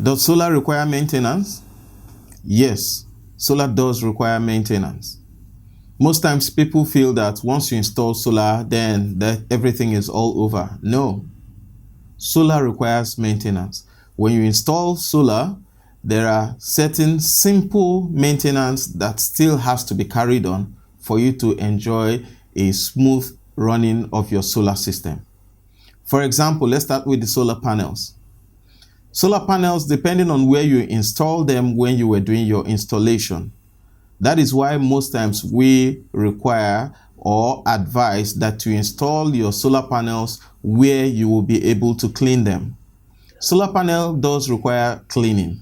Does solar require maintenance? Yes, solar does require maintenance. Most times people feel that once you install solar, then everything is all over. No, solar requires maintenance. When you install solar, there are certain simple maintenance that still has to be carried on for you to enjoy a smooth running of your solar system. For example, let's start with the solar panels. Solar panels, depending on where you install them when you were doing your installation. That is why most times we require or advise that you install your solar panels where you will be able to clean them. Solar panel does require cleaning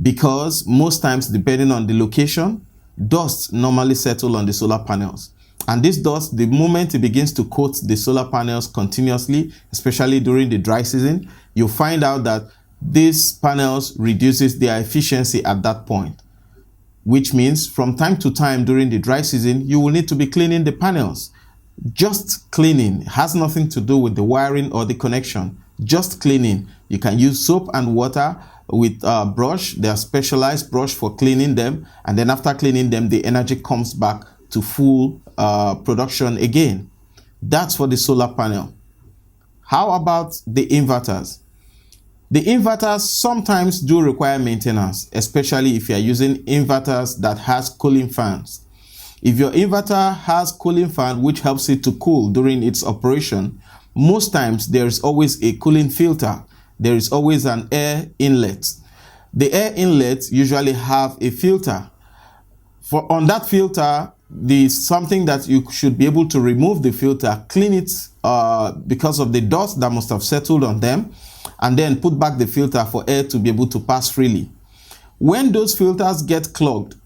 because most times, depending on the location, dust normally settle on the solar panels. And this dust, the moment it begins to coat the solar panels continuously, especially during the dry season, you'll find out that these panels reduces their efficiency at that point, which means from time to time during the dry season, you will need to be cleaning the panels. Just cleaning has nothing to do with the wiring or the connection. Just cleaning. You can use soap and water with a brush. They are specialized brush for cleaning them. And then after cleaning them, the energy comes back to full production again. That's for the solar panel. How about the inverters? The inverters sometimes do require maintenance, especially if you are using inverters that has cooling fans. If your inverter has cooling fan which helps it to cool during its operation, most times there is always a cooling filter. There is always an air inlet. The air inlet usually have a filter. On that filter, there's something that you should be able to remove the filter, clean it because of the dust that must have settled on them, and then put back the filter for air to be able to pass freely. When those filters get clogged,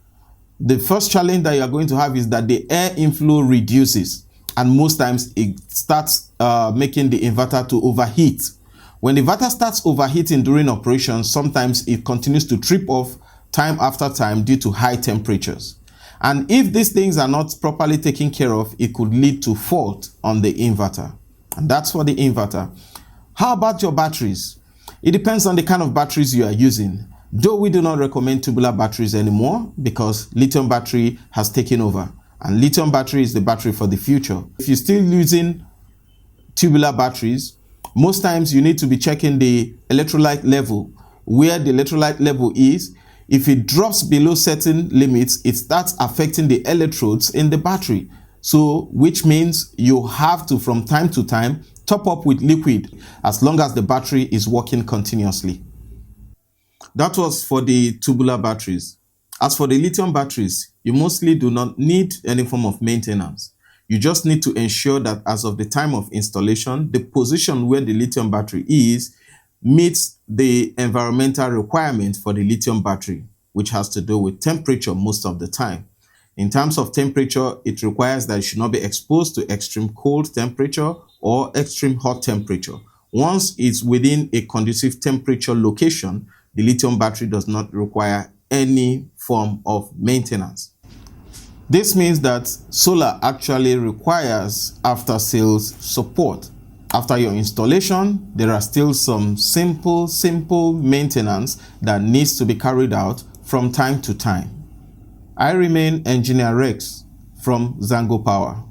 the first challenge that you are going to have is that the air inflow reduces, and most times it starts making the inverter to overheat. When the inverter starts overheating during operation, sometimes it continues to trip off time after time due to high temperatures. And if these things are not properly taken care of, it could lead to fault on the inverter. And that's for the inverter. How about your batteries? It depends on the kind of batteries you are using. Though we do not recommend tubular batteries anymore because lithium battery has taken over. And lithium battery is the battery for the future. If you're still using tubular batteries, most times you need to be checking the electrolyte level, where the electrolyte level is. If it drops below certain limits, it starts affecting the electrodes in the battery. So, which means you have to, from time to time, top up with liquid as long as the battery is working continuously. That was for the tubular batteries. As for the lithium batteries, you mostly do not need any form of maintenance. You just need to ensure that as of the time of installation, the position where the lithium battery is meets the environmental requirement for the lithium battery, which has to do with temperature most of the time. In terms of temperature, it requires that it should not be exposed to extreme cold temperature or extreme hot temperature. Once it's within a conducive temperature location, the lithium battery does not require any form of maintenance. This means that solar actually requires after-sales support. After your installation, there are still some simple maintenance that needs to be carried out from time to time. I remain Engineer Rex from Zango Power.